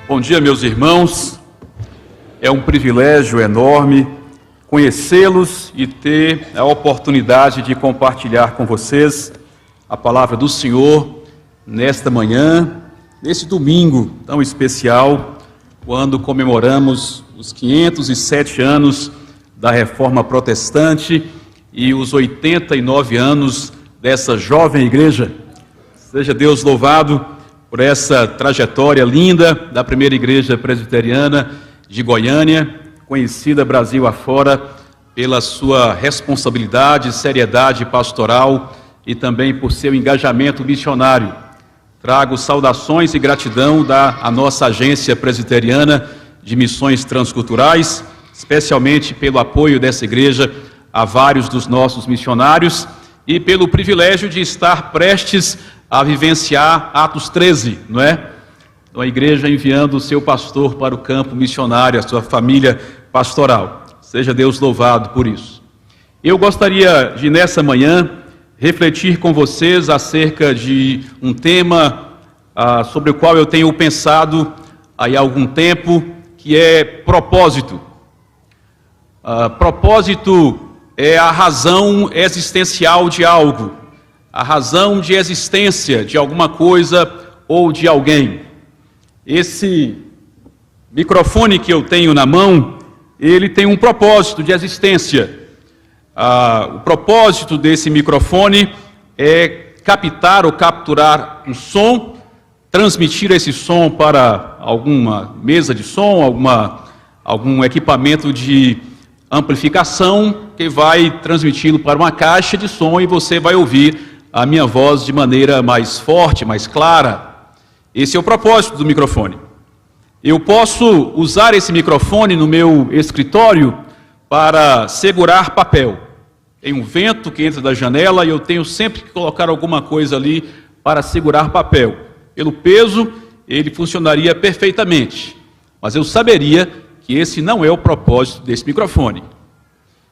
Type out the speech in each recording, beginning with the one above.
Bom dia, meus irmãos. É um privilégio enorme conhecê-los e ter a oportunidade de compartilhar com vocês a palavra do Senhor nesta manhã, nesse domingo tão especial, quando comemoramos os 507 anos da Reforma Protestante e os 89 anos dessa jovem igreja. Seja Deus louvado por essa trajetória linda da primeira igreja presbiteriana de Goiânia, conhecida Brasil afora pela sua responsabilidade, seriedade pastoral e também por seu engajamento missionário. Trago saudações e gratidão à nossa agência presbiteriana de missões transculturais, especialmente pelo apoio dessa igreja a vários dos nossos missionários e pelo privilégio de estar prestes a vivenciar Atos 13, não é? Então, a igreja enviando o seu pastor para o campo missionário, a sua família pastoral. Seja Deus louvado por isso. Eu gostaria de, nessa manhã, refletir com vocês acerca de um tema sobre o qual eu tenho pensado há algum tempo, que é propósito. Propósito é a razão existencial de algo, a razão de existência de alguma coisa ou de alguém. Esse microfone que eu tenho na mão, ele tem um propósito de existência. O propósito desse microfone é captar ou capturar um som, transmitir esse som para alguma mesa de som, algum equipamento de amplificação que vai transmiti-lo para uma caixa de som e você vai ouvir a minha voz de maneira mais forte, mais clara. Esse é o propósito do microfone. Eu posso usar esse microfone no meu escritório para segurar papel. Tem um vento que entra da janela e eu tenho sempre que colocar alguma coisa ali para segurar papel. Pelo peso, ele funcionaria perfeitamente. Mas eu saberia que esse não é o propósito desse microfone.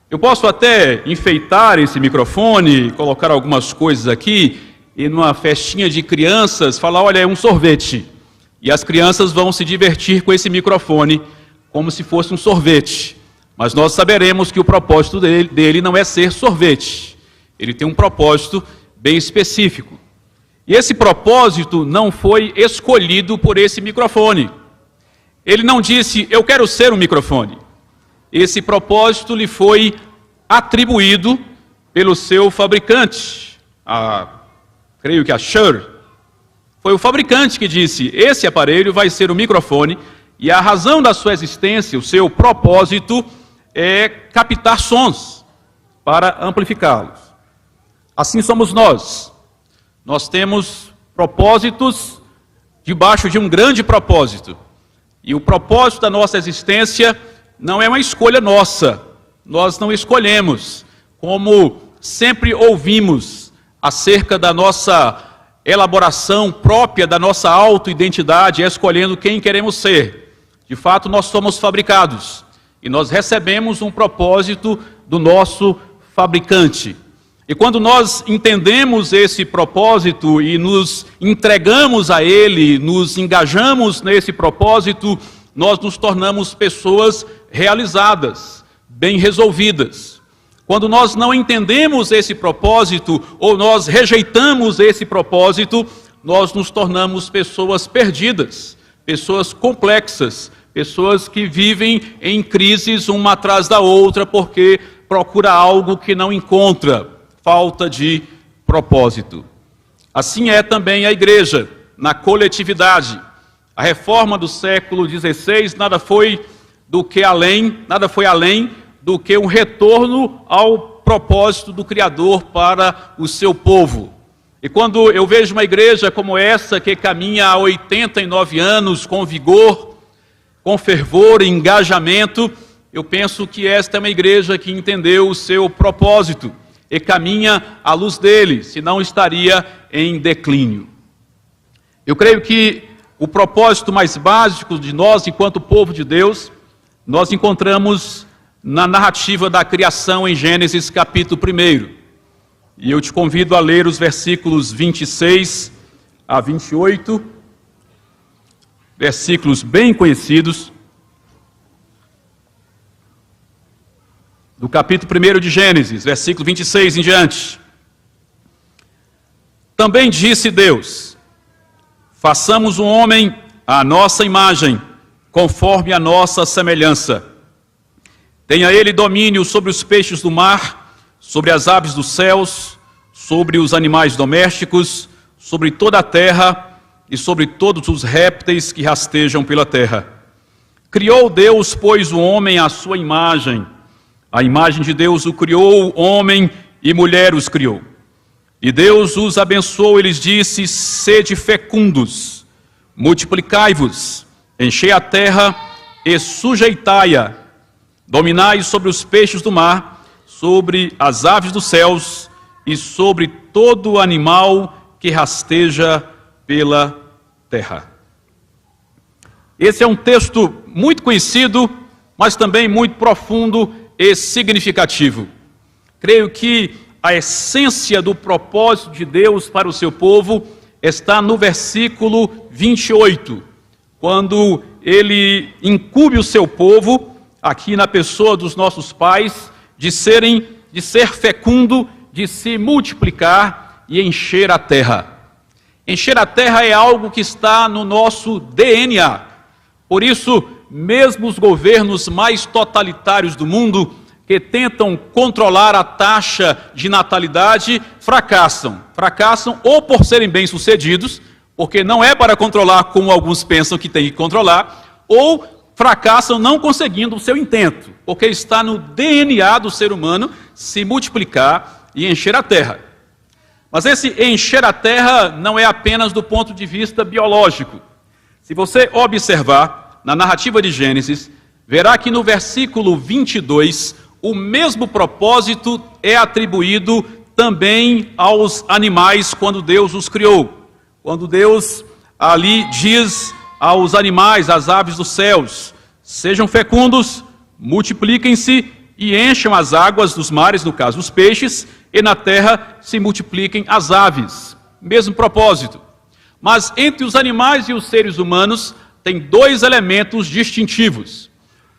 Eu posso até enfeitar esse microfone, colocar algumas coisas aqui, e numa festinha de crianças, falar, olha, é um sorvete. E as crianças vão se divertir com esse microfone, como se fosse um sorvete. Mas nós saberemos que o propósito dele não é ser sorvete. Ele tem um propósito bem específico. E esse propósito não foi escolhido por esse microfone. Ele não disse, eu quero ser um microfone. Esse propósito lhe foi atribuído pelo seu fabricante. Creio que a Shure. Foi o fabricante que disse, esse aparelho vai ser o microfone, e a razão da sua existência, o seu propósito, é captar sons para amplificá-los. Assim somos nós. Nós temos propósitos debaixo de um grande propósito. E o propósito da nossa existência não é uma escolha nossa, nós não escolhemos, como sempre ouvimos acerca da nossa elaboração própria, da nossa autoidentidade, escolhendo quem queremos ser. De fato, nós somos fabricados e nós recebemos um propósito do nosso fabricante. E quando nós entendemos esse propósito e nos entregamos a ele, nos engajamos nesse propósito, nós nos tornamos pessoas realizadas, bem resolvidas. Quando nós não entendemos esse propósito ou nós rejeitamos esse propósito, nós nos tornamos pessoas perdidas, pessoas complexas, pessoas que vivem em crises uma atrás da outra porque procura algo que não encontra, falta de propósito. Assim é também a igreja, na coletividade. A reforma do século XVI nada foi além do que um retorno ao propósito do Criador para o seu povo. E quando eu vejo uma igreja como essa, que caminha há 89 anos, com vigor, com fervor e engajamento, eu penso que esta é uma igreja que entendeu o seu propósito e caminha à luz dele, senão estaria em declínio. Eu creio que o propósito mais básico de nós, enquanto povo de Deus, nós encontramos na narrativa da criação em Gênesis capítulo 1. E eu te convido a ler os versículos 26 a 28. versículos bem conhecidos, do capítulo 1 de Gênesis, versículo 26 em diante. Também disse Deus: façamos um homem à nossa imagem, conforme a nossa semelhança. Tenha ele domínio sobre os peixes do mar, sobre as aves dos céus, sobre os animais domésticos, sobre toda a terra e sobre todos os répteis que rastejam pela terra. Criou Deus, pois, o homem à sua imagem. A imagem de Deus o criou, homem e mulher os criou. E Deus os abençoou e lhes disse: sede fecundos, multiplicai-vos, enchei a terra e sujeitai-a, dominai sobre os peixes do mar, sobre as aves dos céus e sobre todo animal que rasteja pela terra. Esse é um texto muito conhecido, mas também muito profundo e significativo. Creio que a essência do propósito de Deus para o seu povo está no versículo 28, quando ele incumbe o seu povo, aqui na pessoa dos nossos pais, de ser fecundo, de se multiplicar e encher a terra. Encher a terra é algo que está no nosso DNA. Por isso, mesmo os governos mais totalitários do mundo, que tentam controlar a taxa de natalidade, fracassam. Fracassam ou por serem bem-sucedidos, porque não é para controlar como alguns pensam que tem que controlar, ou fracassam não conseguindo o seu intento, porque está no DNA do ser humano se multiplicar e encher a terra. Mas esse encher a terra não é apenas do ponto de vista biológico. Se você observar na narrativa de Gênesis, verá que no versículo 22, o mesmo propósito é atribuído também aos animais quando Deus os criou. Quando Deus ali diz aos animais, às aves dos céus: sejam fecundos, multipliquem-se e encham as águas dos mares, no caso os peixes, e na terra se multipliquem as aves. Mesmo propósito. Mas entre os animais e os seres humanos tem dois elementos distintivos.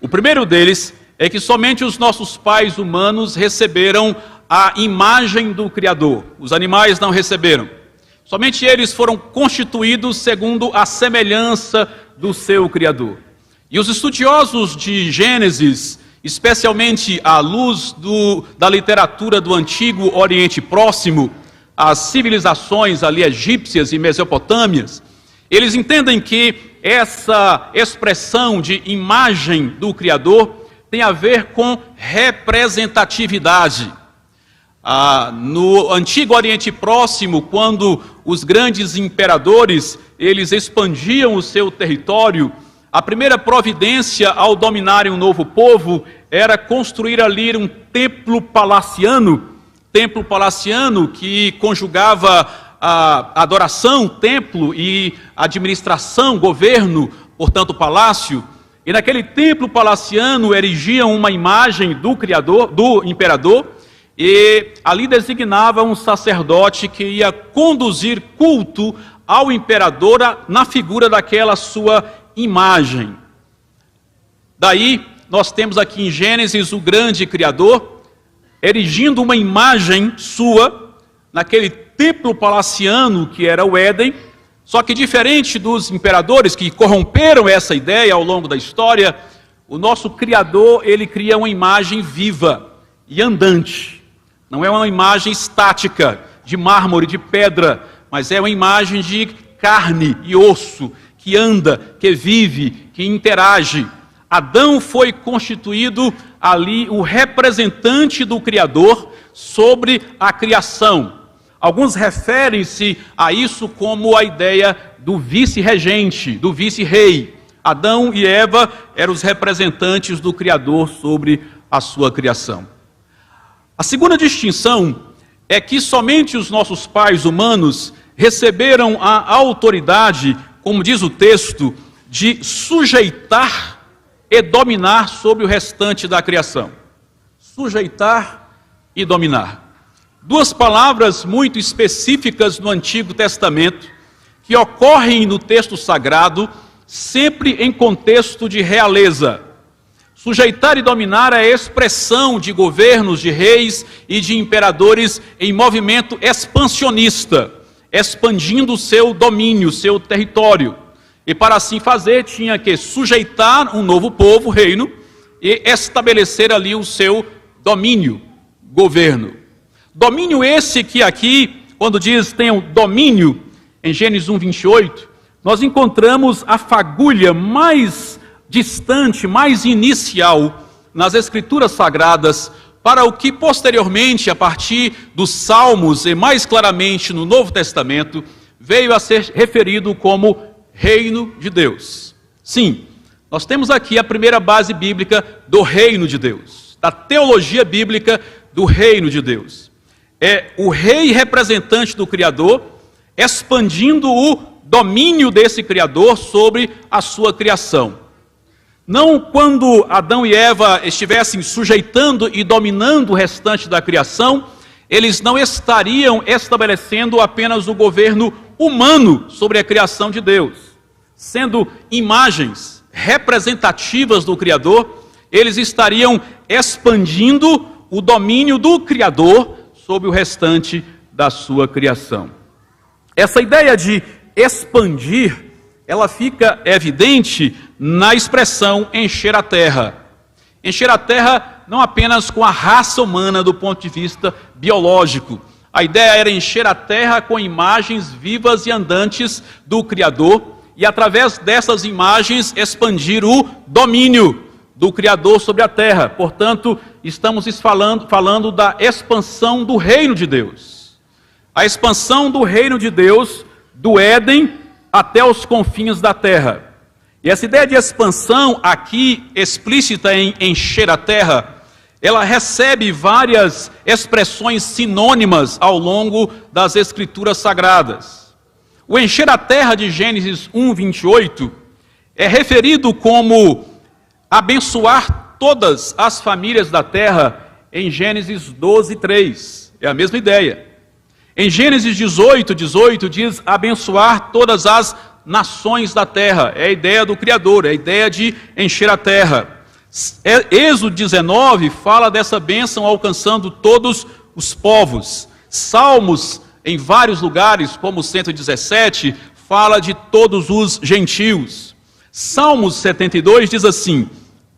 O primeiro deles é que somente os nossos pais humanos receberam a imagem do Criador. Os animais não receberam. Somente eles foram constituídos segundo a semelhança do seu Criador. E os estudiosos de Gênesis, especialmente à luz da literatura do Antigo Oriente Próximo, as civilizações ali egípcias e mesopotâmias, eles entendem que essa expressão de imagem do Criador tem a ver com representatividade. No Antigo Oriente Próximo, quando os grandes imperadores, eles expandiam o seu território, a primeira providência ao dominarem um novo povo era construir ali um templo palaciano que conjugava a adoração, templo, e administração, governo, portanto palácio. E naquele templo palaciano erigiam uma imagem do Criador, do imperador, e ali designava um sacerdote que ia conduzir culto ao imperador na figura daquela sua imagem. Daí nós temos aqui em Gênesis o grande Criador erigindo uma imagem sua naquele templo palaciano que era o Éden. Só que diferente dos imperadores que corromperam essa ideia ao longo da história, o nosso Criador, ele cria uma imagem viva e andante. Não é uma imagem estática, de mármore, de pedra, mas é uma imagem de carne e osso, que anda, que vive, que interage. Adão foi constituído ali o representante do Criador sobre a criação. Alguns referem-se a isso como a ideia do vice-regente, do vice-rei. Adão e Eva eram os representantes do Criador sobre a sua criação. A segunda distinção é que somente os nossos pais humanos receberam a autoridade, como diz o texto, de sujeitar e dominar sobre o restante da criação. Sujeitar e dominar. Duas palavras muito específicas no Antigo Testamento, que ocorrem no texto sagrado, sempre em contexto de realeza. Sujeitar e dominar é a expressão de governos, de reis e de imperadores em movimento expansionista, expandindo o seu domínio, o seu território. E para assim fazer, tinha que sujeitar um novo povo, reino, e estabelecer ali o seu domínio, governo. Domínio esse que aqui, quando diz tenham domínio, em Gênesis 1, 28, nós encontramos a fagulha mais distante, mais inicial nas Escrituras Sagradas para o que posteriormente, a partir dos Salmos e mais claramente no Novo Testamento, veio a ser referido como reino de Deus. Sim, nós temos aqui a primeira base bíblica do reino de Deus, da teologia bíblica do reino de Deus. É o rei representante do Criador, expandindo o domínio desse Criador sobre a sua criação. Não quando Adão e Eva estivessem sujeitando e dominando o restante da criação, eles não estariam estabelecendo apenas o governo humano sobre a criação de Deus. Sendo imagens representativas do Criador, eles estariam expandindo o domínio do Criador sobre o restante da sua criação. Essa ideia de expandir, ela fica evidente na expressão encher a terra. Encher a terra não apenas com a raça humana do ponto de vista biológico. A ideia era encher a terra com imagens vivas e andantes do Criador e através dessas imagens expandir o domínio do Criador sobre a terra. Portanto, estamos falando da expansão do reino de Deus. A expansão do reino de Deus do Éden até os confins da terra. E essa ideia de expansão aqui, explícita em encher a terra, ela recebe várias expressões sinônimas ao longo das Escrituras Sagradas. O encher a terra de Gênesis 1, 28 é referido como abençoar todas as famílias da terra em Gênesis 12, 3. É a mesma ideia. Em Gênesis 18, 18 diz abençoar todas as nações da terra. É a ideia do Criador, é a ideia de encher a terra. Êxodo 19 fala dessa bênção alcançando todos os povos. Salmos, em vários lugares, como o 117, fala de todos os gentios. Salmos 72 diz assim,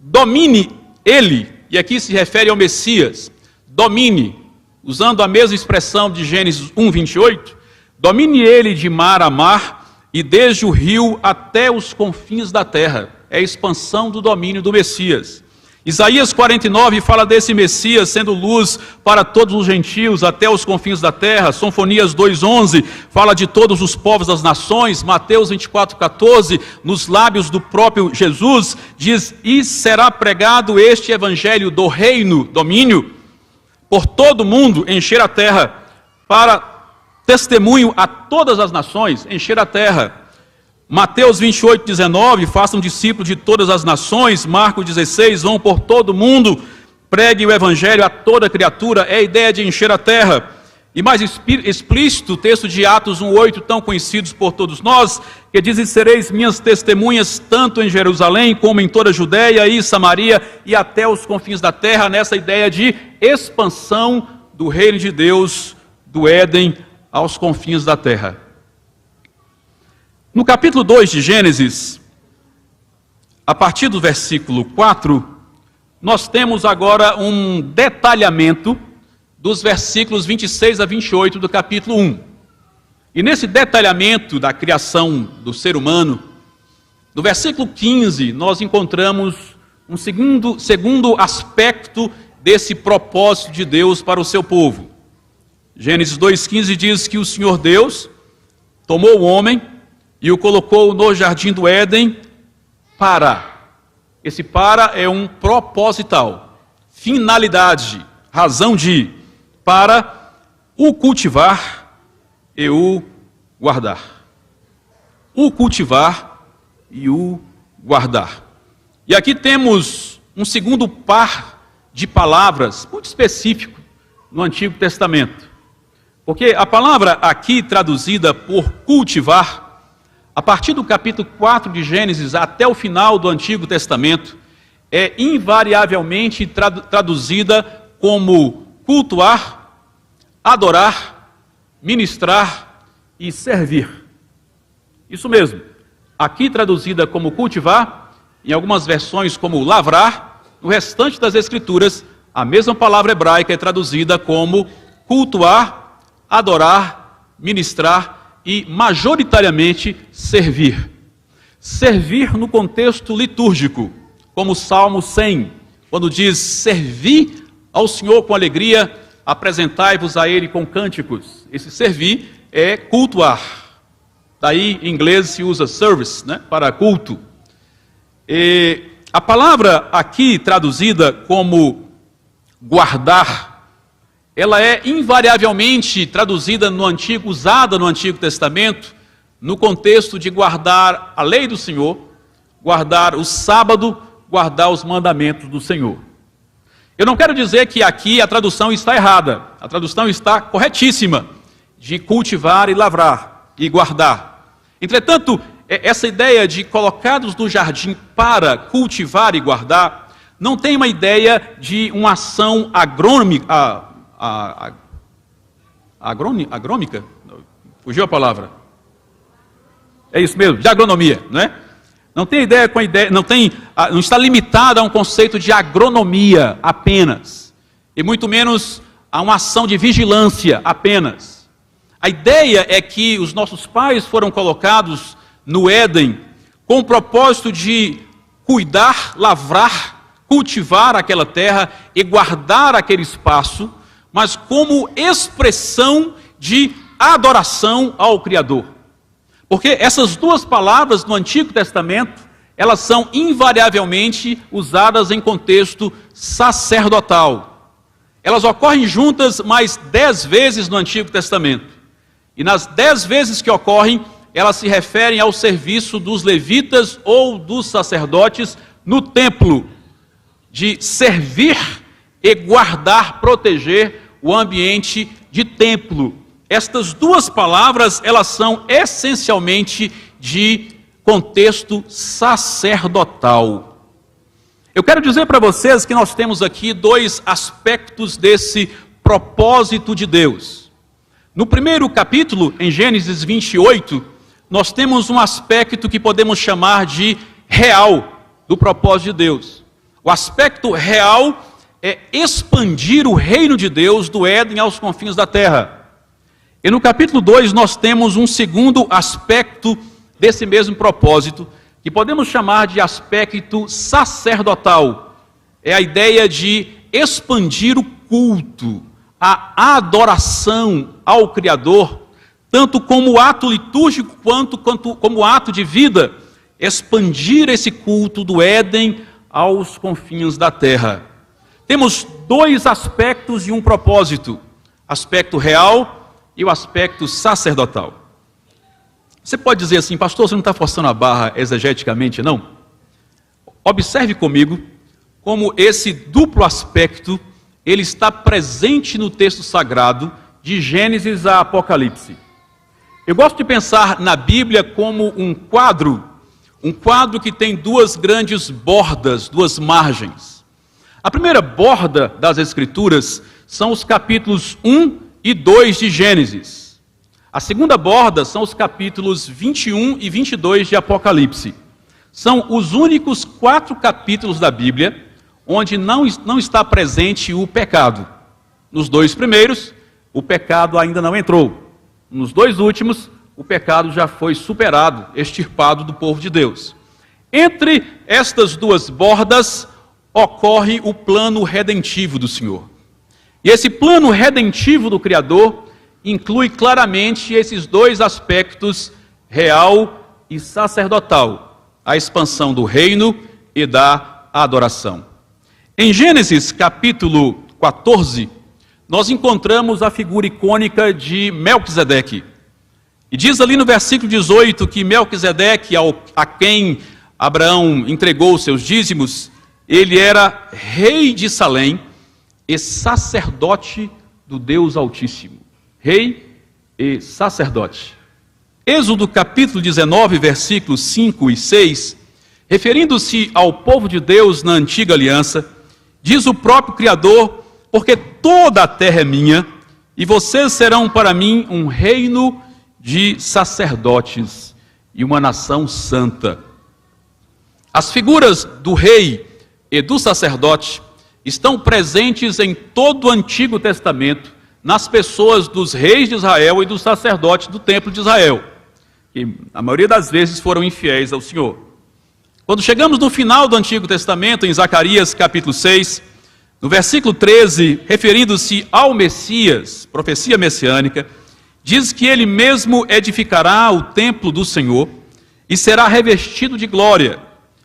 domine ele, e aqui se refere ao Messias, domine, usando a mesma expressão de Gênesis 1, 28, domine ele de mar a mar e desde o rio até os confins da terra. É a expansão do domínio do Messias. Isaías 49 fala desse Messias sendo luz para todos os gentios até os confins da terra. Sonfonias 2:11 fala de todos os povos das nações. Mateus 24:14, nos lábios do próprio Jesus, diz, e será pregado este evangelho do reino, domínio, por todo mundo, encher a terra, para testemunho a todas as nações, encher a terra. Mateus 28:19, façam discípulos de todas as nações. Marcos 16, vão por todo mundo, preguem o evangelho a toda criatura. É a ideia de encher a terra. E mais explícito, o texto de Atos 1:8, tão conhecidos por todos nós, que diz, e sereis minhas testemunhas, tanto em Jerusalém, como em toda a Judéia e Samaria, e até os confins da terra, nessa ideia de expansão do reino de Deus, do Éden, aos confins da terra. No capítulo 2 de Gênesis, a partir do versículo 4, nós temos agora um detalhamento dos versículos 26 a 28 do capítulo 1. E nesse detalhamento da criação do ser humano, no versículo 15, nós encontramos um segundo aspecto desse propósito de Deus para o seu povo. Gênesis 2:15 diz que o Senhor Deus tomou o homem e o colocou no jardim do Éden esse para é um proposital, finalidade, razão de, para o cultivar e o guardar. O cultivar e o guardar. E aqui temos um segundo par de palavras, muito específico, no Antigo Testamento. Porque a palavra aqui traduzida por cultivar, a partir do capítulo 4 de Gênesis até o final do Antigo Testamento, é invariavelmente traduzida como cultuar, adorar, ministrar e servir. Isso mesmo. Aqui traduzida como cultivar, em algumas versões como lavrar, no restante das Escrituras, a mesma palavra hebraica é traduzida como cultuar, adorar, ministrar e, majoritariamente, servir. Servir no contexto litúrgico, como o Salmo 100, quando diz: servi ao Senhor com alegria, apresentai-vos a Ele com cânticos. Esse servir é cultuar. Daí, em inglês, se usa service, né, para culto. E a palavra aqui traduzida como guardar, ela é invariavelmente traduzida usada no Antigo Testamento, no contexto de guardar a lei do Senhor, guardar o sábado, guardar os mandamentos do Senhor. Eu não quero dizer que aqui a tradução está errada, a tradução está corretíssima, de cultivar e lavrar e guardar. Entretanto, essa ideia de colocados no jardim para cultivar e guardar, não tem uma ideia de uma ação agrômica, agrômica? Fugiu a palavra. É isso mesmo, de agronomia, não é? Não tem ideia com a ideia, não está limitada a um conceito de agronomia apenas, e muito menos a uma ação de vigilância apenas. A ideia é que os nossos pais foram colocados no Éden com o propósito de cuidar, lavrar, cultivar aquela terra e guardar aquele espaço, mas como expressão de adoração ao Criador. Porque essas duas palavras no Antigo Testamento, elas são invariavelmente usadas em contexto sacerdotal. Elas ocorrem juntas mais 10 vezes no Antigo Testamento. E nas 10 vezes que ocorrem, elas se referem ao serviço dos levitas ou dos sacerdotes no templo, de servir e guardar, proteger o ambiente de templo. Estas duas palavras, elas são essencialmente de contexto sacerdotal. Eu quero dizer para vocês que nós temos aqui dois aspectos desse propósito de Deus. No primeiro capítulo, em Gênesis 28, nós temos um aspecto que podemos chamar de real do propósito de Deus. O aspecto real é expandir o reino de Deus do Éden aos confins da terra. E no capítulo 2 nós temos um segundo aspecto desse mesmo propósito, que podemos chamar de aspecto sacerdotal. É a ideia de expandir o culto, a adoração ao Criador, tanto como ato litúrgico quanto como ato de vida, expandir esse culto do Éden aos confins da terra. Temos dois aspectos e um propósito, aspecto real e o aspecto sacerdotal. Você pode dizer assim: pastor, você não está forçando a barra exegeticamente, não? Observe comigo como esse duplo aspecto, ele está presente no texto sagrado, de Gênesis a Apocalipse. Eu gosto de pensar na Bíblia como um quadro que tem duas grandes bordas, duas margens. A primeira borda das Escrituras são os capítulos 1 e 2 de Gênesis. A segunda borda são os capítulos 21 e 22 de Apocalipse. São os únicos 4 capítulos da Bíblia onde não está presente o pecado. Nos 2 primeiros, o pecado ainda não entrou. Nos 2 últimos, o pecado já foi superado, extirpado do povo de Deus. Entre estas duas bordas, ocorre o plano redentivo do Senhor. E esse plano redentivo do Criador inclui claramente esses dois aspectos, real e sacerdotal, a expansão do reino e da adoração. Em Gênesis capítulo 14, nós encontramos a figura icônica de Melquisedeque. E diz ali no versículo 18 que Melquisedeque, a quem Abraão entregou os seus dízimos, ele era rei de Salém e sacerdote do Deus Altíssimo. Rei e sacerdote. Êxodo capítulo 19, versículos 5 e 6, referindo-se ao povo de Deus na antiga aliança, diz o próprio Criador: porque toda a terra é minha, e vocês serão para mim um reino de sacerdotes e uma nação santa. As figuras do rei e do sacerdote estão presentes em todo o Antigo Testamento, nas pessoas dos reis de Israel e dos sacerdotes do templo de Israel, que a maioria das vezes foram infiéis ao Senhor. Quando chegamos no final do Antigo Testamento, em Zacarias capítulo 6, no versículo 13, referindo-se ao Messias, profecia messiânica, diz que ele mesmo edificará o templo do Senhor e será revestido de glória.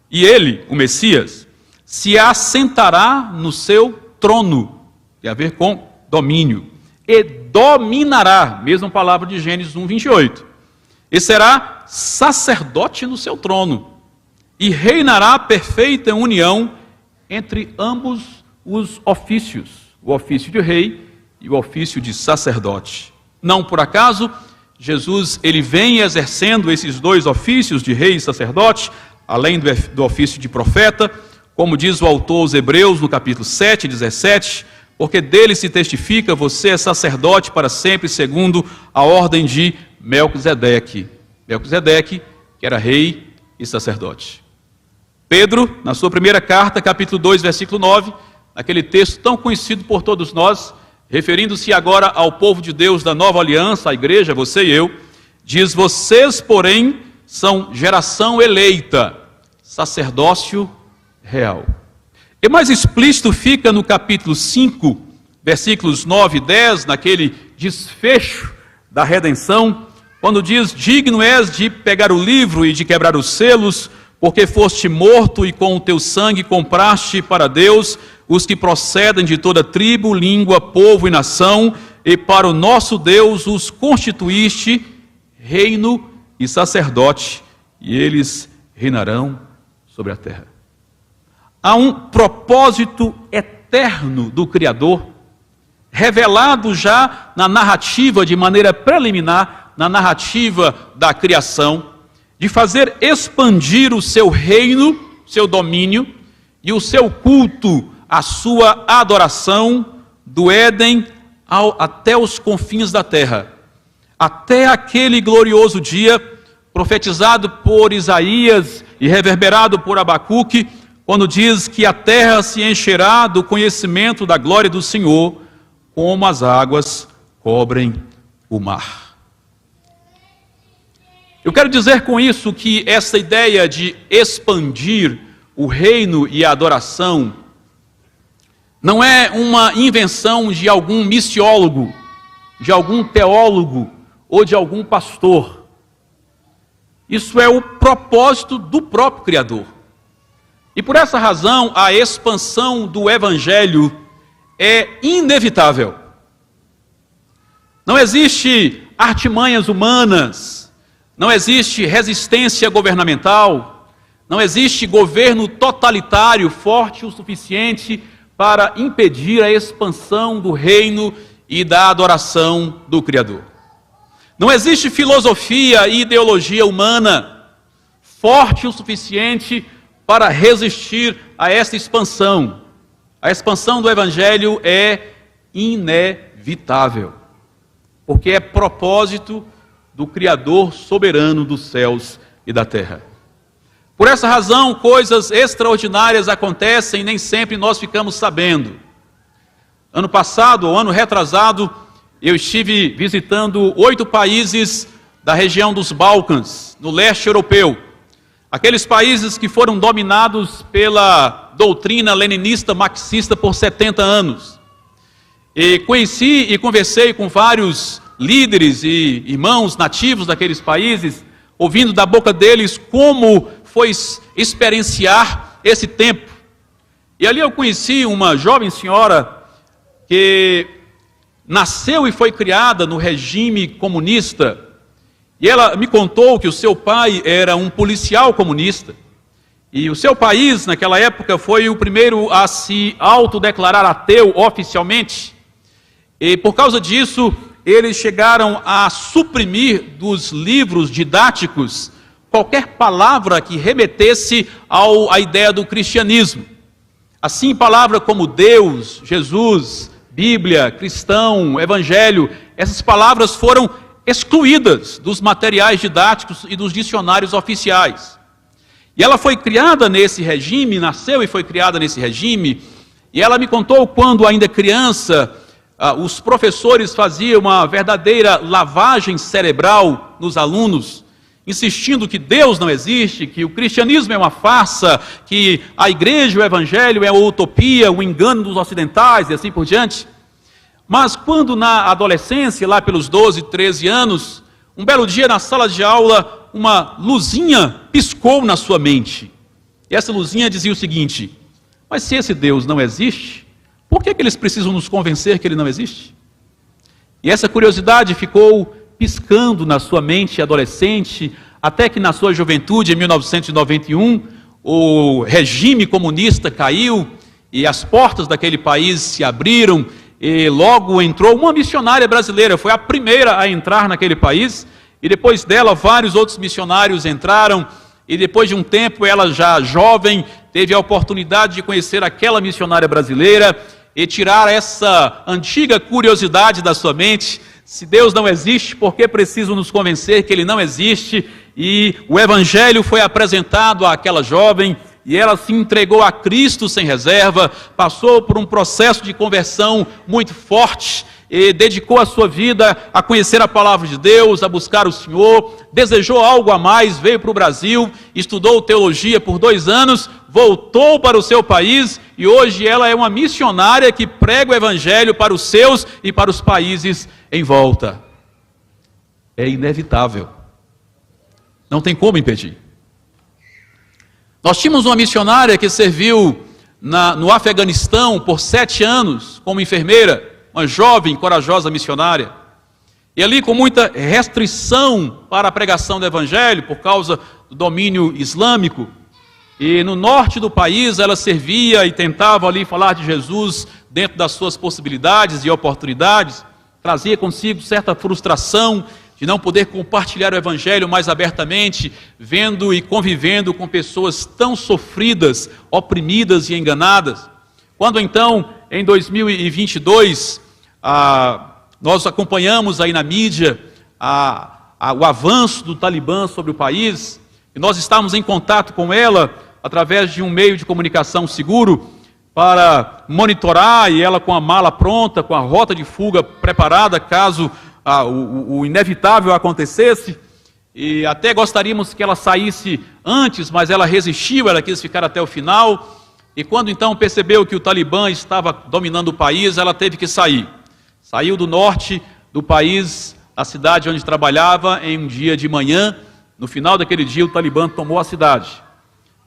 E ele, o Messias, se assentará no seu trono, tem a ver com domínio, e dominará, mesma palavra de Gênesis 1, 28, e será sacerdote no seu trono, e reinará perfeita união entre ambos os ofícios, o ofício de rei e o ofício de sacerdote. Não por acaso, Jesus ele vem exercendo esses dois ofícios de rei e sacerdote, além do ofício de profeta, como diz o autor aos Hebreus no capítulo 7, 17, porque dele se testifica: você é sacerdote para sempre, segundo a ordem de Melquisedeque. Melquisedeque, que era rei e sacerdote. Pedro, na sua primeira carta, capítulo 2, versículo 9, aquele texto tão conhecido por todos nós, referindo-se agora ao povo de Deus da nova aliança, a igreja, você e eu, diz: vocês, porém, são geração eleita, sacerdócio real. E mais explícito fica no capítulo 5, versículos 9 e 10, naquele desfecho da redenção, quando diz: digno és de pegar o livro e de quebrar os selos, porque foste morto e com o teu sangue compraste para Deus os que procedem de toda tribo, língua, povo e nação, e para o nosso Deus os constituíste reino e sacerdote, e eles reinarão sobre a terra. Há um propósito eterno do Criador, revelado já na narrativa de maneira preliminar, na narrativa da criação, de fazer expandir o seu reino, seu domínio e o seu culto, a sua adoração do Éden até os confins da terra, até aquele glorioso dia profetizado por Isaías e reverberado por Abacuque, quando diz que a terra se encherá do conhecimento da glória do Senhor, como as águas cobrem o mar. Eu quero dizer com isso que essa ideia de expandir o reino e a adoração não é uma invenção de algum missiólogo, de algum teólogo ou de algum pastor. Isso é o propósito do próprio Criador. E por essa razão, a expansão do Evangelho é inevitável. Não existe artimanhas humanas, não existe resistência governamental, não existe governo totalitário forte o suficiente para impedir a expansão do reino e da adoração do Criador. Não existe filosofia e ideologia humana forte o suficiente para resistir a essa expansão. A expansão do Evangelho é inevitável, porque é propósito do Criador soberano dos céus e da terra. Por essa razão, coisas extraordinárias acontecem e nem sempre nós ficamos sabendo. Ano passado, ou ano retrasado, eu estive visitando 8 países da região dos Balcãs, no leste europeu. Aqueles países que foram dominados pela doutrina leninista marxista por 70 anos. E conheci e conversei com vários líderes e irmãos nativos daqueles países, ouvindo da boca deles como foi experienciar esse tempo. E ali eu conheci uma jovem senhora que nasceu e foi criada no regime comunista, e ela me contou que o seu pai era um policial comunista, e o seu país, naquela época, foi o primeiro a se autodeclarar ateu oficialmente, e por causa disso, eles chegaram a suprimir dos livros didáticos qualquer palavra que remetesse à ideia do cristianismo. Assim, palavras como Deus, Jesus, Bíblia, cristão, evangelho, essas palavras foram excluídas dos materiais didáticos e dos dicionários oficiais. E ela foi criada nesse regime, nasceu e foi criada nesse regime, e ela me contou quando ainda criança, os professores faziam uma verdadeira lavagem cerebral nos alunos, insistindo que Deus não existe, que o cristianismo é uma farsa, que a igreja, o evangelho é uma utopia, um engano dos ocidentais e assim por diante. Mas quando na adolescência, lá pelos 12, 13 anos, um belo dia na sala de aula, uma luzinha piscou na sua mente. E essa luzinha dizia o seguinte: mas se esse Deus não existe, por que eles precisam nos convencer que ele não existe? E essa curiosidade ficou piscando na sua mente adolescente, até que na sua juventude, em 1991, o regime comunista caiu e as portas daquele país se abriram e logo entrou uma missionária brasileira, foi a primeira a entrar naquele país, e depois dela vários outros missionários entraram, e depois de um tempo ela já jovem teve a oportunidade de conhecer aquela missionária brasileira e tirar essa antiga curiosidade da sua mente. Se Deus não existe, por que precisam nos convencer que Ele não existe? E o Evangelho foi apresentado àquela jovem, e ela se entregou a Cristo sem reserva, passou por um processo de conversão muito forte, e dedicou a sua vida a conhecer a palavra de Deus, a buscar o Senhor, desejou algo a mais, veio para o Brasil, estudou teologia por 2 anos, voltou para o seu país, e hoje ela é uma missionária que prega o Evangelho para os seus e para os países em volta. É inevitável. Não tem como impedir. Nós tínhamos uma missionária que serviu no Afeganistão por 7 anos como enfermeira, uma jovem, corajosa missionária. E ali com muita restrição para a pregação do Evangelho, por causa do domínio islâmico. E no norte do país ela servia e tentava ali falar de Jesus dentro das suas possibilidades e oportunidades. Trazia consigo certa frustração de não poder compartilhar o Evangelho mais abertamente, vendo e convivendo com pessoas tão sofridas, oprimidas e enganadas. Quando então, em 2022, nós acompanhamos aí na mídia o avanço do Talibã sobre o país, e nós estávamos em contato com ela através de um meio de comunicação seguro para monitorar, e ela com a mala pronta, com a rota de fuga preparada caso o inevitável acontecesse, e até gostaríamos que ela saísse antes, mas ela resistiu, ela quis ficar até o final, e quando então percebeu que o Talibã estava dominando o país, ela teve que sair. Saiu do norte do país, a cidade onde trabalhava, em um dia de manhã. No final daquele dia o Talibã tomou a cidade.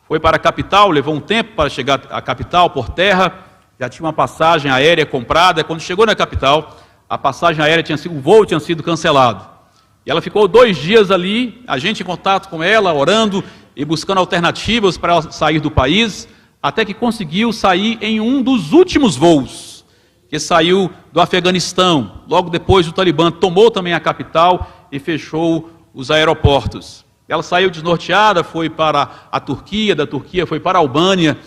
Foi para a capital, levou um tempo para chegar à capital por terra, já tinha uma passagem aérea comprada. Quando chegou na capital, a passagem aérea o voo tinha sido cancelado. E ela ficou 2 dias ali, a gente em contato com ela, orando e buscando alternativas para ela sair do país, até que conseguiu sair em um dos últimos voos, que saiu do Afeganistão. Logo depois o Talibã tomou também a capital e fechou os aeroportos. Ela saiu desnorteada, foi para a Turquia, da Turquia foi para a Albânia,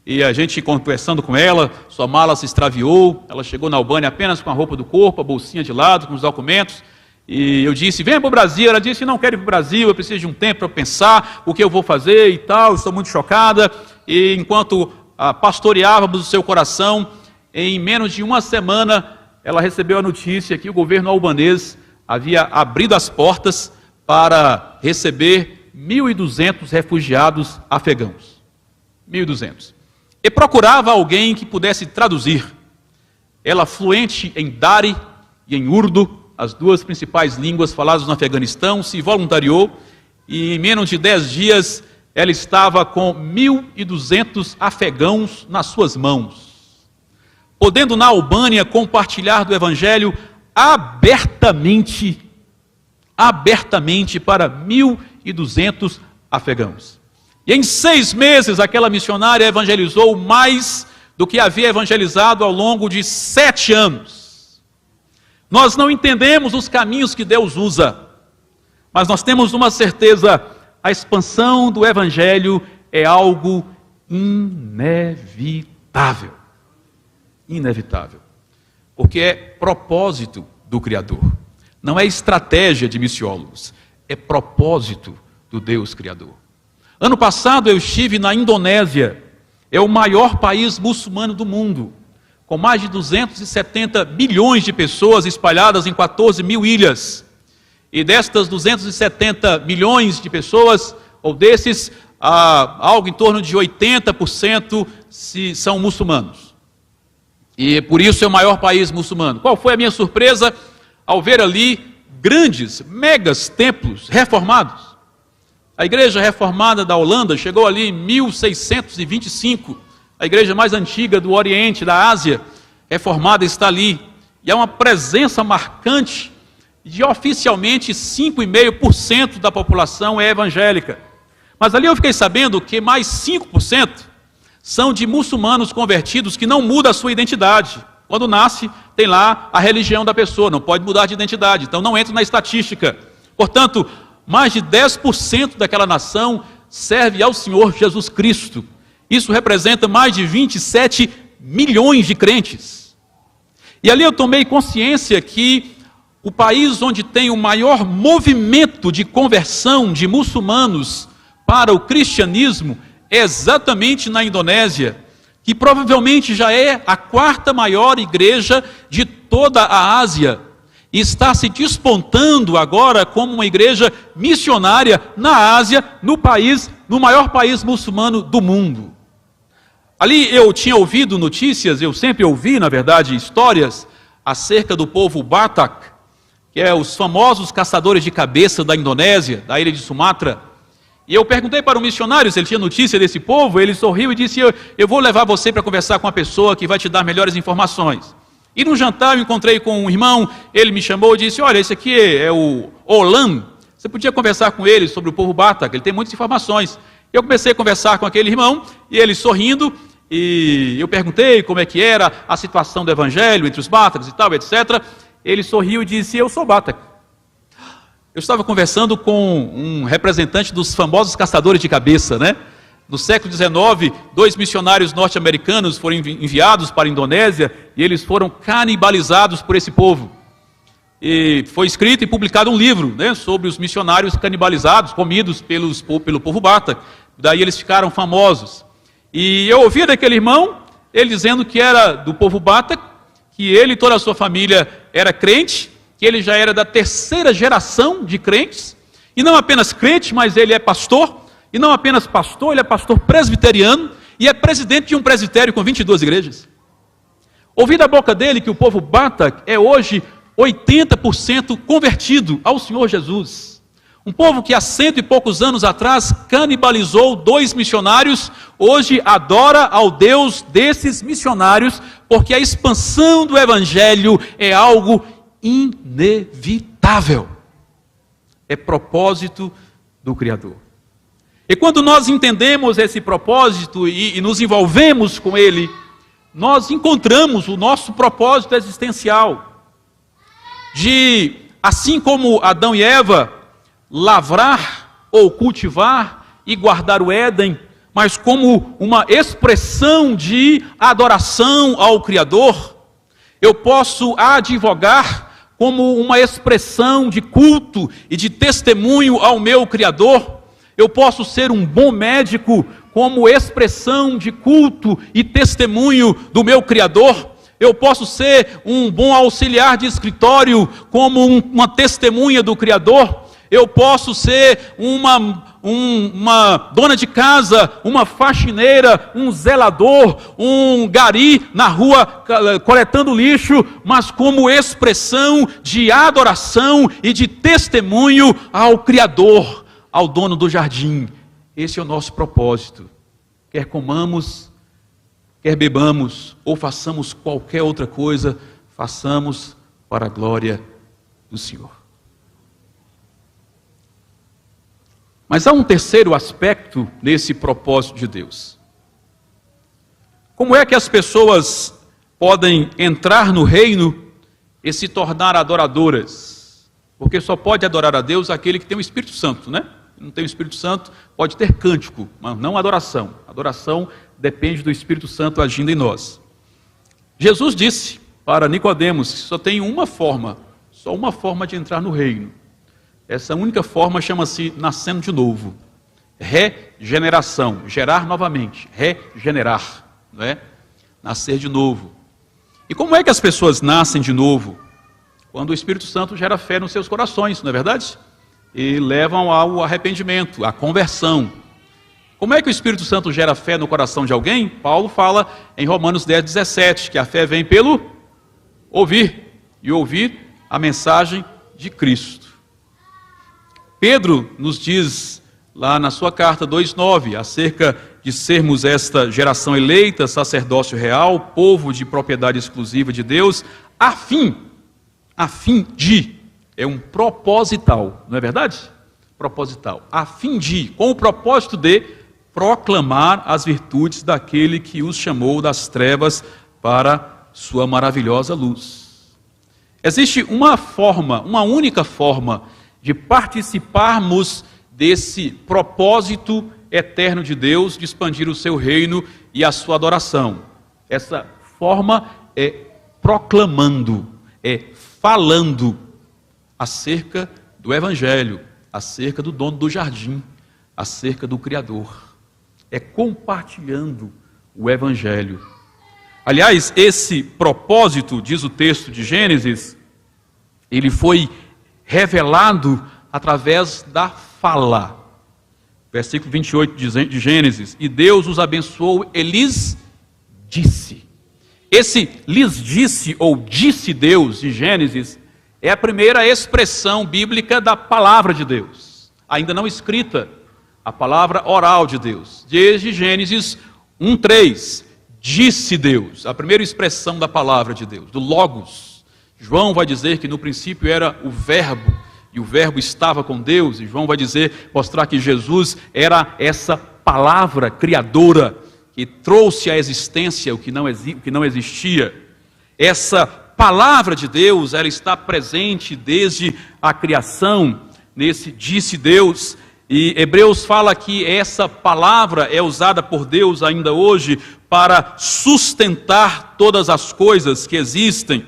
e a gente conversando com ela, sua mala se extraviou, ela chegou na Albânia apenas com a roupa do corpo, a bolsinha de lado, com os documentos, e eu disse: venha para o Brasil. Ela disse: não quero ir para o Brasil, eu preciso de um tempo para pensar o que eu vou fazer e tal, estou muito chocada. E enquanto pastoreávamos o seu coração, em menos de 1 semana, ela recebeu a notícia que o governo albanês havia abrido as portas para receber 1.200 refugiados afegãos. 1.200. E procurava alguém que pudesse traduzir. Ela, fluente em Dari e em Urdu, as 2 principais línguas faladas no Afeganistão, se voluntariou, e em menos de 10 dias ela estava com 1.200 afegãos nas suas mãos, podendo na Albânia compartilhar do Evangelho abertamente para 1.200 afegãos. E em 6 meses aquela missionária evangelizou mais do que havia evangelizado ao longo de 7 anos. Nós não entendemos os caminhos que Deus usa, mas nós temos uma certeza: a expansão do Evangelho é algo inevitável. Inevitável. Porque é propósito do Criador. Não é estratégia de missiólogos, é propósito do Deus Criador. Ano passado eu estive na Indonésia, é o maior país muçulmano do mundo, com mais de 270 milhões de pessoas espalhadas em 14 mil ilhas. E destas 270 milhões de pessoas, ou desses, algo em torno de 80% são muçulmanos. E por isso é o maior país muçulmano. Qual foi a minha surpresa ao ver ali grandes, megas templos reformados? A igreja reformada da Holanda chegou ali em 1625, a igreja mais antiga do Oriente, da Ásia, reformada, está ali. E há uma presença marcante de oficialmente 5,5% da população é evangélica. Mas ali eu fiquei sabendo que mais 5% são de muçulmanos convertidos que não mudam a sua identidade. Quando nasce, tem lá a religião da pessoa, não pode mudar de identidade, então não entra na estatística. Portanto, mais de 10% daquela nação serve ao Senhor Jesus Cristo. Isso representa mais de 27 milhões de crentes. E ali eu tomei consciência que o país onde tem o maior movimento de conversão de muçulmanos para o cristianismo é exatamente na Indonésia, que provavelmente já é a 4ª maior igreja de toda a Ásia, e está se despontando agora como uma igreja missionária na Ásia, no maior país muçulmano do mundo. Ali eu tinha ouvido notícias, eu sempre ouvi, na verdade, histórias acerca do povo Batak, que é os famosos caçadores de cabeça da Indonésia, da ilha de Sumatra. E eu perguntei para um missionário se ele tinha notícia desse povo, ele sorriu e disse: eu vou levar você para conversar com uma pessoa que vai te dar melhores informações. E no jantar eu encontrei com um irmão, ele me chamou e disse: olha, esse aqui é o Olan, você podia conversar com ele sobre o povo Batak, ele tem muitas informações. Eu comecei a conversar com aquele irmão, e ele sorrindo, e eu perguntei como é que era a situação do evangelho entre os Bataks e tal, etc. Ele sorriu e disse: eu sou Batak. Eu estava conversando com um representante dos famosos caçadores de cabeça, né? No século XIX, 2 missionários norte-americanos foram enviados para a Indonésia e eles foram canibalizados por esse povo. E foi escrito e publicado um livro, né, sobre os missionários canibalizados, comidos pelo povo Batak. Daí eles ficaram famosos. E eu ouvi daquele irmão, ele dizendo que era do povo Batak, que ele e toda a sua família era crente, que ele já era da 3ª geração de crentes, e não apenas crente, mas ele é pastor. E não apenas pastor, ele é pastor presbiteriano e é presidente de um presbitério com 22 igrejas. Ouvi da boca dele que o povo Batak é hoje 80% convertido ao Senhor Jesus. Um povo que há 100 e poucos anos atrás canibalizou 2 missionários, hoje adora ao Deus desses missionários, porque a expansão do Evangelho é algo inevitável. É propósito do Criador. E quando nós entendemos esse propósito e nos envolvemos com ele, nós encontramos o nosso propósito existencial. De, assim como Adão e Eva, lavrar ou cultivar e guardar o Éden, mas como uma expressão de adoração ao Criador, eu posso advogar como uma expressão de culto e de testemunho ao meu Criador. Eu posso ser um bom médico como expressão de culto e testemunho do meu Criador. Eu posso ser um bom auxiliar de escritório como uma testemunha do Criador. Eu posso ser uma dona de casa, uma faxineira, um zelador, um gari na rua coletando lixo, mas como expressão de adoração e de testemunho ao Criador, ao dono do jardim. Esse é o nosso propósito. Quer comamos, quer bebamos, ou façamos qualquer outra coisa, façamos para a glória do Senhor. Mas há um terceiro aspecto nesse propósito de Deus. Como é que as pessoas podem entrar no reino e se tornar adoradoras. Porque só pode adorar a Deus aquele que tem o Espírito Santo, né? Não tem o Espírito Santo, pode ter cântico, mas não adoração. Adoração depende do Espírito Santo agindo em nós. Jesus disse para Nicodemos que só tem uma forma de entrar no reino. Essa única forma chama-se nascendo de novo. Regeneração, gerar novamente, regenerar, não é? Nascer de novo. E como é que as pessoas nascem de novo? Quando o Espírito Santo gera fé nos seus corações, não é verdade? E levam ao arrependimento, à conversão. Como é que o Espírito Santo gera fé no coração de alguém? Paulo fala em Romanos 10:17, que a fé vem pelo ouvir, e ouvir a mensagem de Cristo. Pedro nos diz lá na sua carta 2:9, acerca de sermos esta geração eleita, sacerdócio real, povo de propriedade exclusiva de Deus, a fim de, é um proposital, não é verdade? Proposital, a fim de, com o propósito de proclamar as virtudes daquele que os chamou das trevas para sua maravilhosa luz. Existe uma única forma de participarmos desse propósito eterno de Deus, de expandir o seu reino e a sua adoração. Essa forma é proclamando, é falando acerca do Evangelho, acerca do dono do jardim, acerca do Criador. É compartilhando o Evangelho. Aliás, esse propósito, diz o texto de Gênesis, ele foi revelado através da fala. Versículo 28 de Gênesis, e Deus os abençoou e lhes disse. Esse lhes disse, ou disse Deus, de Gênesis, é a primeira expressão bíblica da palavra de Deus, ainda não escrita, a palavra oral de Deus. Desde Gênesis 1:3, disse Deus, a primeira expressão da palavra de Deus, do Logos. João vai dizer que no princípio era o Verbo, e o Verbo estava com Deus, e João vai mostrar que Jesus era essa palavra criadora, que trouxe à existência o que não existia. Essa palavra de Deus, ela está presente desde a criação, nesse disse Deus, e Hebreus fala que essa palavra é usada por Deus ainda hoje para sustentar todas as coisas que existem.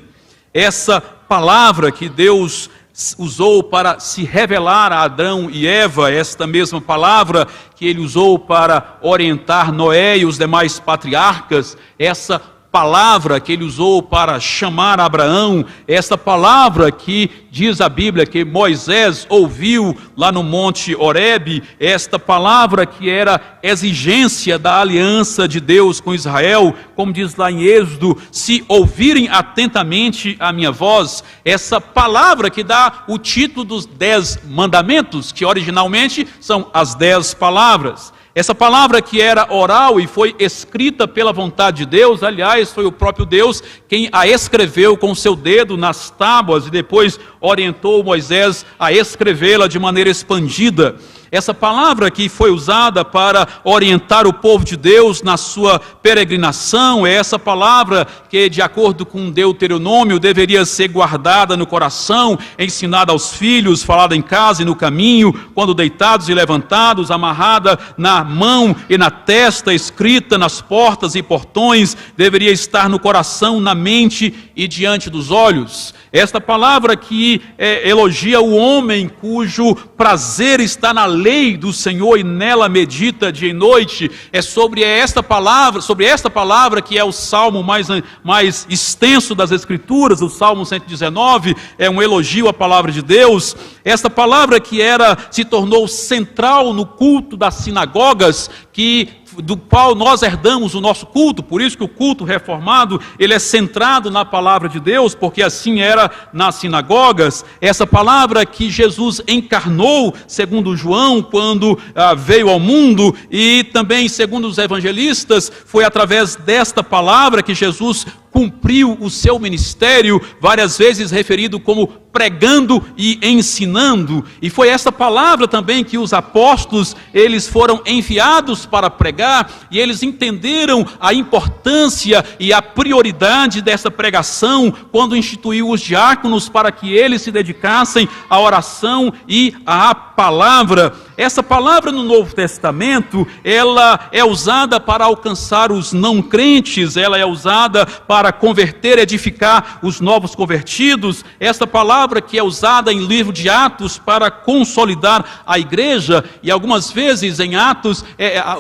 Essa palavra que Deus usou para se revelar a Adão e Eva, esta mesma palavra que ele usou para orientar Noé e os demais patriarcas, essa palavra que ele usou para chamar Abraão, essa palavra que diz a Bíblia que Moisés ouviu lá no Monte Horebe, esta palavra que era exigência da aliança de Deus com Israel, como diz lá em Êxodo, se ouvirem atentamente a minha voz, essa palavra que dá o título dos 10 mandamentos, que originalmente são as 10 palavras. Essa palavra que era oral e foi escrita pela vontade de Deus, aliás, foi o próprio Deus quem a escreveu com o seu dedo nas tábuas e depois orientou Moisés a escrevê-la de maneira expandida. Essa palavra que foi usada para orientar o povo de Deus na sua peregrinação, é essa palavra que, de acordo com Deuteronômio, deveria ser guardada no coração, ensinada aos filhos, falada em casa e no caminho, quando deitados e levantados, amarrada na mão e na testa, escrita nas portas e portões, deveria estar no coração, na mente e diante dos olhos. Esta palavra que elogia o homem cujo prazer está na lei do Senhor e nela medita dia e noite, é sobre esta palavra que é o salmo mais extenso das Escrituras, o Salmo 119, é um elogio à palavra de Deus. Esta palavra que se tornou central no culto das sinagogas, do qual nós herdamos o nosso culto, por isso que o culto reformado, ele é centrado na palavra de Deus, porque assim era nas sinagogas. Essa palavra que Jesus encarnou, segundo João, quando veio ao mundo, e também segundo os evangelistas, foi através desta palavra que Jesus cumpriu o seu ministério, várias vezes referido como pregando e ensinando. E foi essa palavra também que os apóstolos, eles foram enviados para pregar, e eles entenderam a importância e a prioridade dessa pregação quando instituiu os diáconos para que eles se dedicassem à oração e à palavra. Essa palavra no Novo Testamento, ela é usada para alcançar os não crentes, ela é usada para converter, edificar os novos convertidos. Essa palavra que é usada em livro de Atos para consolidar a igreja, e algumas vezes em Atos,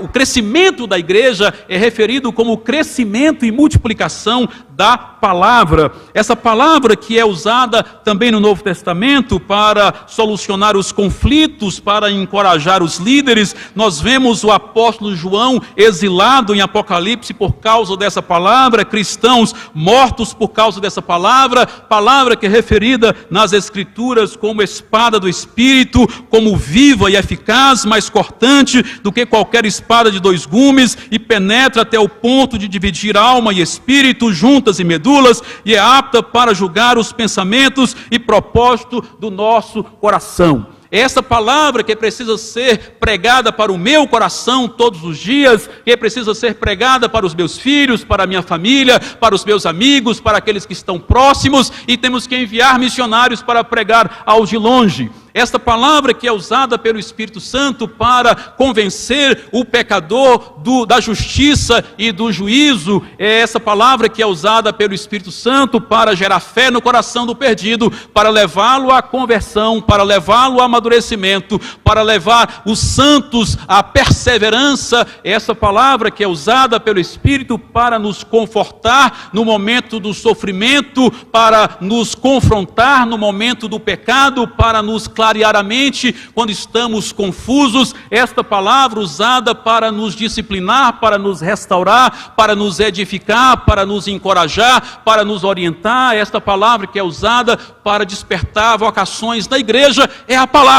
o crescimento da igreja é referido como crescimento e multiplicação da palavra. Essa palavra que é usada também no Novo Testamento para solucionar os conflitos, para encorajar os líderes. Nós vemos o apóstolo João exilado em Apocalipse por causa dessa palavra, cristãos mortos por causa dessa palavra, palavra que é referida nas Escrituras como espada do Espírito, como viva e eficaz, mais cortante do que qualquer espada de dois gumes, e penetra até o ponto de dividir alma e espírito, juntas e medulas, e é apta para julgar os pensamentos e propósito do nosso coração. Essa palavra que precisa ser pregada para o meu coração todos os dias, que precisa ser pregada para os meus filhos, para a minha família, para os meus amigos, para aqueles que estão próximos, e temos que enviar missionários para pregar aos de longe. Esta palavra que é usada pelo Espírito Santo para convencer o pecador da justiça e do juízo, é essa palavra que é usada pelo Espírito Santo para gerar fé no coração do perdido, para levá-lo à conversão, para levá-lo ao amadurecimento, para levar os santos à perseverança. Essa palavra que é usada pelo Espírito para nos confortar no momento do sofrimento, para nos confrontar no momento do pecado, para nos clarear a mente quando estamos confusos. Esta palavra usada para nos disciplinar, para nos restaurar, para nos edificar, para nos encorajar, para nos orientar. Esta palavra que é usada para despertar vocações na igreja é a palavra.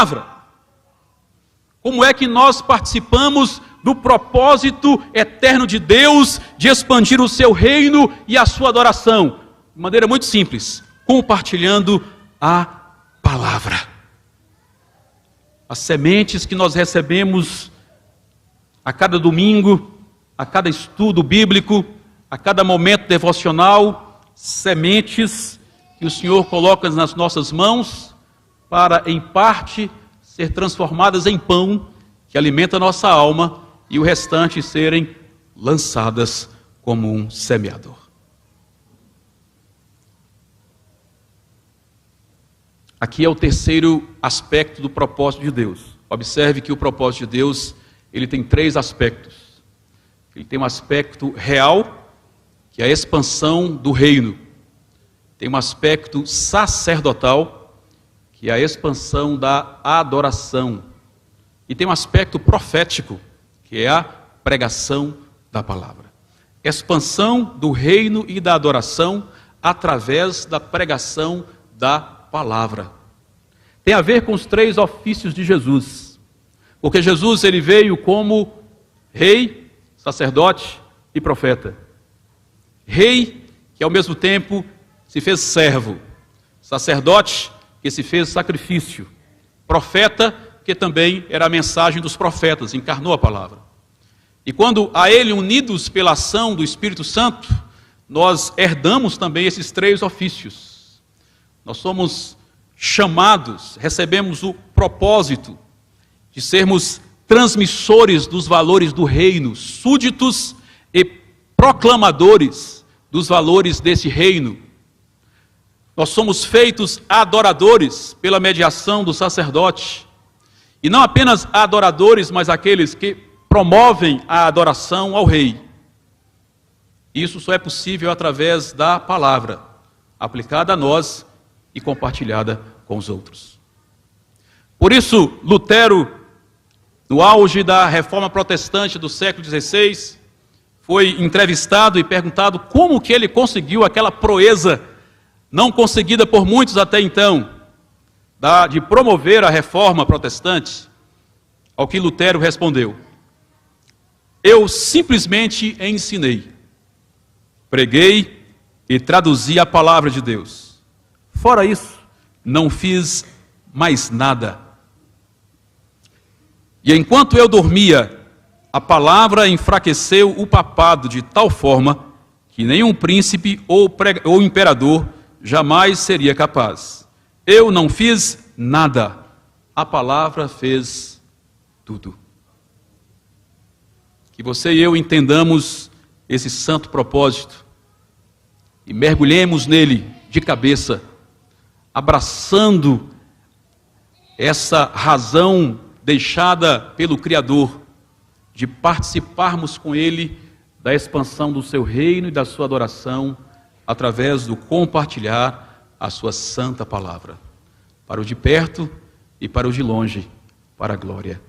Como é que nós participamos do propósito eterno de Deus de expandir o seu reino e a sua adoração? De maneira muito simples, compartilhando a palavra. As sementes que nós recebemos a cada domingo, a cada estudo bíblico, a cada momento devocional, sementes que o Senhor coloca nas nossas mãos para, em parte, ser transformadas em pão que alimenta a nossa alma, e o restante serem lançadas como um semeador. Aqui é o terceiro aspecto do propósito de Deus. Observe que o propósito de Deus, ele tem três aspectos. Ele tem um aspecto real, que é a expansão do reino. Tem um aspecto sacerdotal, que é a expansão da adoração. E tem um aspecto profético, que é a pregação da palavra. Expansão do reino e da adoração através da pregação da palavra. Tem a ver com os três ofícios de Jesus. Porque Jesus, ele veio como rei, sacerdote e profeta. Rei, que ao mesmo tempo se fez servo. Sacerdote, que se fez sacrifício. Profeta, que também era a mensagem dos profetas, encarnou a palavra. E quando a ele unidos pela ação do Espírito Santo, nós herdamos também esses três ofícios. Nós somos chamados, recebemos o propósito de sermos transmissores dos valores do reino, súditos e proclamadores dos valores desse reino. Nós somos feitos adoradores pela mediação do sacerdote. E não apenas adoradores, mas aqueles que promovem a adoração ao rei. Isso só é possível através da palavra, aplicada a nós e compartilhada com os outros. Por isso, Lutero, no auge da reforma protestante do século XVI, foi entrevistado e perguntado como que ele conseguiu aquela proeza, não conseguida por muitos até então, de promover a reforma protestante. Ao que Lutero respondeu: eu simplesmente ensinei, preguei e traduzi a palavra de Deus. Fora isso, não fiz mais nada. E enquanto eu dormia, a palavra enfraqueceu o papado de tal forma que nenhum príncipe ou imperador jamais seria capaz. Eu não fiz nada, a palavra fez tudo. Que você e eu entendamos esse santo propósito e mergulhemos nele de cabeça, abraçando essa razão deixada pelo Criador de participarmos com Ele da expansão do seu reino e da sua adoração através do compartilhar a sua santa palavra, para o de perto e para o de longe, para a glória